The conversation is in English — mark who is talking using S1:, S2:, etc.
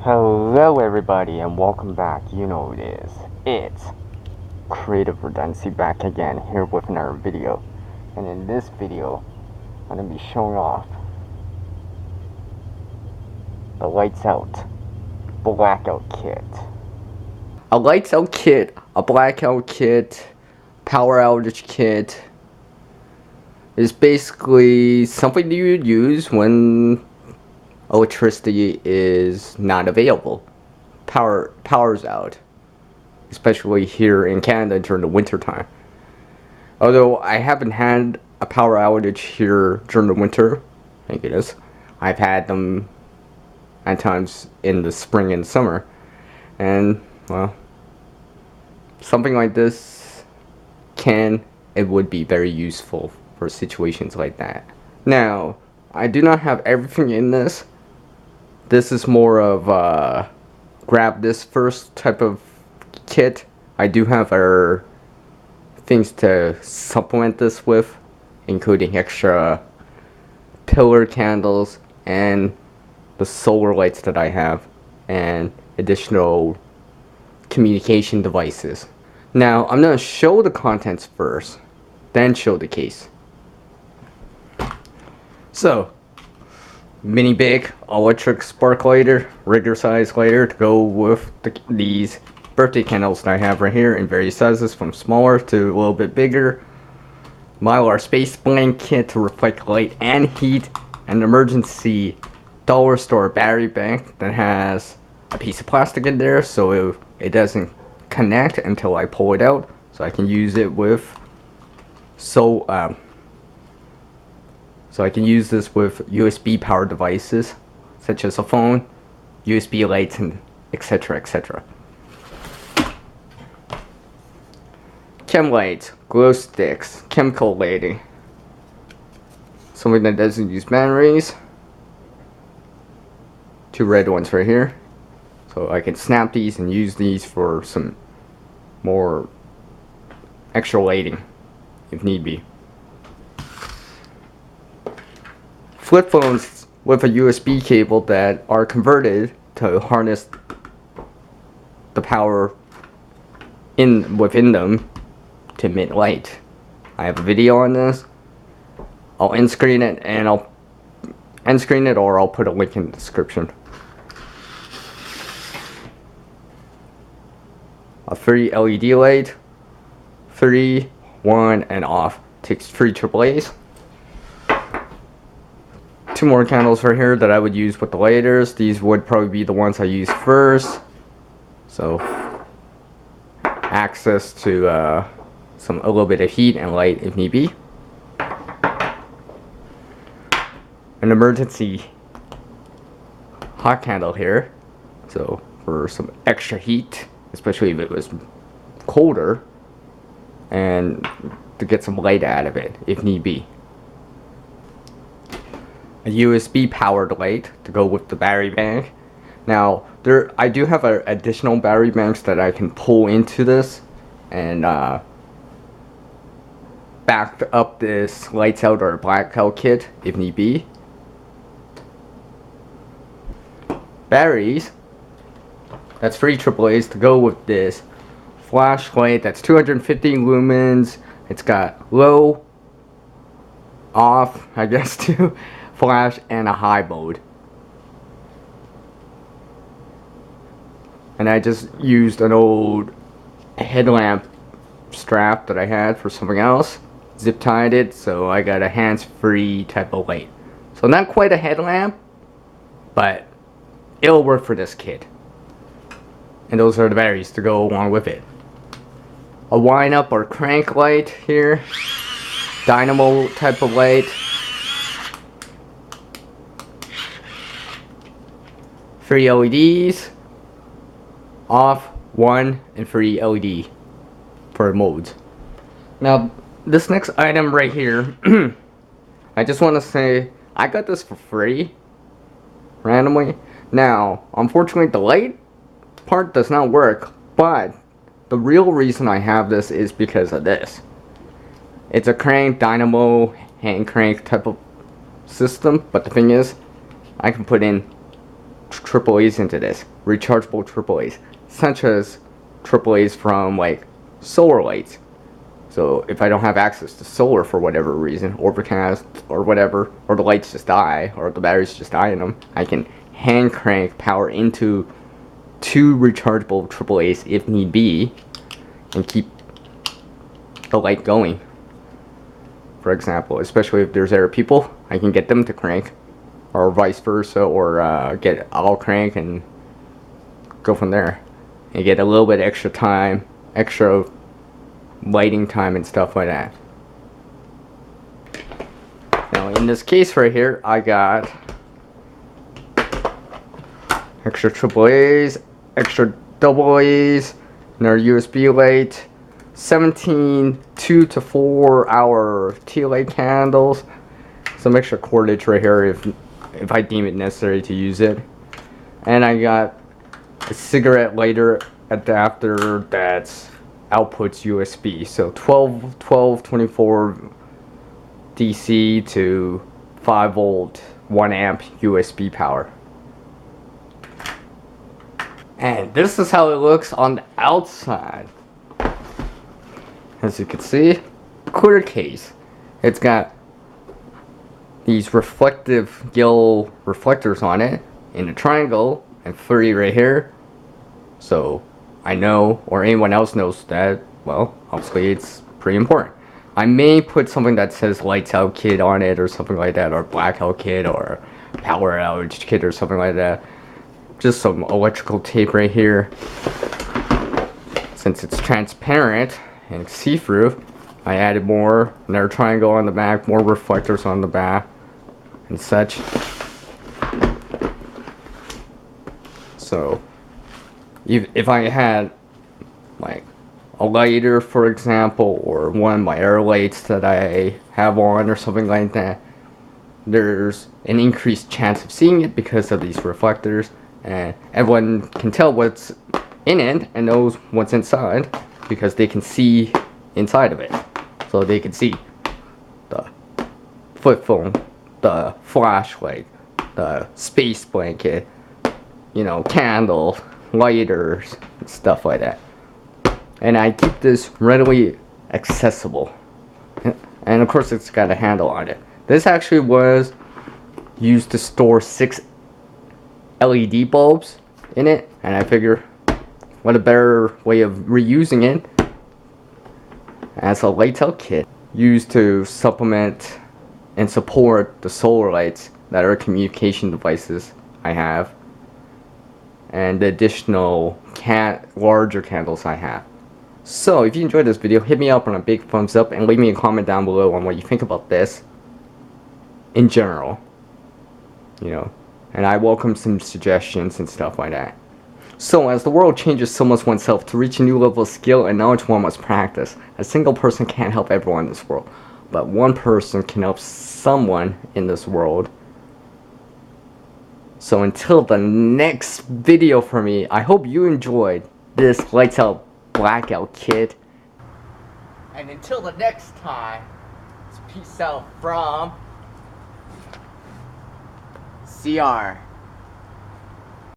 S1: Hello everybody and welcome back. You know who it is. It's Creative Redundancy back again here with another video. And in this video, I'm going to be showing off the lights out blackout kit.
S2: A lights out kit, a blackout kit, power outage kit is basically something you would use when electricity is not available. Power's out, especially here in Canada during the winter time. Although I haven't had a power outage here during the winter, thank goodness. I've had them at times in the spring and summer, and well, something like this it would be very useful for situations like that. Now, I do not have everything in this. This is more of a grab this first type of kit. I do have other things to supplement this with, including extra pillar candles and the solar lights that I have, and additional communication devices. Now, I'm going to show the contents first, then show the case. So, mini big electric spark lighter, regular size lighter to go with these birthday candles that I have right here in various sizes, from smaller to a little bit bigger. Mylar space blanket to reflect light and heat. An emergency dollar store battery bank that has a piece of plastic in there so it doesn't connect until I pull it out, so I can use it with so I can use this with USB power devices such as a phone, USB lights, and etc. etc. Chem lights, glow sticks, chemical lighting, something that doesn't use batteries. Two red ones right here, so I can snap these and use these for some more extra lighting if need be. Flip phones with a USB cable that are converted to harness the power within them to emit light. I have a video on this. I'll end screen it, and I'll end screen it, or I'll put a link in the description. A 3 LED light, 3, 1, and off. Takes 3 AAAs. 2 more candles right here that I would use with the lighters. These would probably be the ones I use first. So, access to a little bit of heat and light if need be. An emergency hot candle here, so for some extra heat, especially if it was colder, and to get some light out of it if need be. A USB powered light to go with the battery bank. Now, I do have additional battery banks that I can pull into this and back up this lights out or blackout kit if need be. Batteries, that's 3 AAAs to go with this flashlight. That's 250 lumens. It's got low, off, I guess, too, flash, and a high mode. And I just used an old headlamp strap that I had for something else, zip tied it, so I got a hands-free type of light. So not quite a headlamp, but it'll work for this kit. And those are the batteries to go along with it. A wind up or crank light here, dynamo type of light. 3 LEDs, off, 1, and 3 LED for modes. Now, this next item right here, I just want to say, I got this for free, randomly. Now, unfortunately, the light part does not work, but the real reason I have this is because of this. It's a crank, dynamo, hand crank type of system, but the thing is, I can put in AAAs into this, rechargeable AAAs, such as AAAs from like solar lights. So if I don't have access to solar for whatever reason, overcast or whatever, or the lights just die, or the batteries just die in them, I can hand crank power into 2 rechargeable AAAs if need be, and keep the light going. For example, especially if there's other people, I can get them to crank, or vice versa, or I'll crank and go from there, and get a little bit extra time, extra lighting time and stuff like that. Now in this case right here, I got extra AAAs, extra AA's, another USB light, 17 2 to 4 hour tea light candles, some extra cordage right here if I deem it necessary to use it, and I got a cigarette lighter adapter that's outputs USB, so 24 DC to 5 volt 1 amp USB power. And this is how it looks on the outside. As you can see, clear case. It's got these reflective yellow reflectors on it in a triangle, and 3 right here. So I know, or anyone else knows that, well, obviously it's pretty important. I may put something that says lights out kit on it or something like that, or blackout kit or power outage kit or something like that. Just some electrical tape right here. Since it's transparent and see-through, I added more, another triangle on the back, more reflectors on the back and such. So if I had like a lighter, for example, or one of my air lights that I have on or something like that, there's an increased chance of seeing it because of these reflectors, and everyone can tell what's in it and knows what's inside because they can see inside of it. So they can see the flip phone, the flashlight, the space blanket, you know, candles, lighters, and stuff like that. And I keep this readily accessible, and of course it's got a handle on it. This actually was used to store 6 LED bulbs in it, and I figure what a better way of reusing it as a lights out kit used to supplement and support the solar lights that are communication devices I have, and the additional larger candles I have. So if you enjoyed this video, hit me up on a big thumbs up and leave me a comment down below on what you think about this in general, you know, and I welcome some suggestions and stuff like that. So as the world changes, so must oneself. To reach a new level of skill and knowledge, one must practice. A single person can't help everyone in this world, but one person can help someone in this world. So until the next video for me, I hope you enjoyed this lights out blackout kit. And until the next time, it's peace out from CR.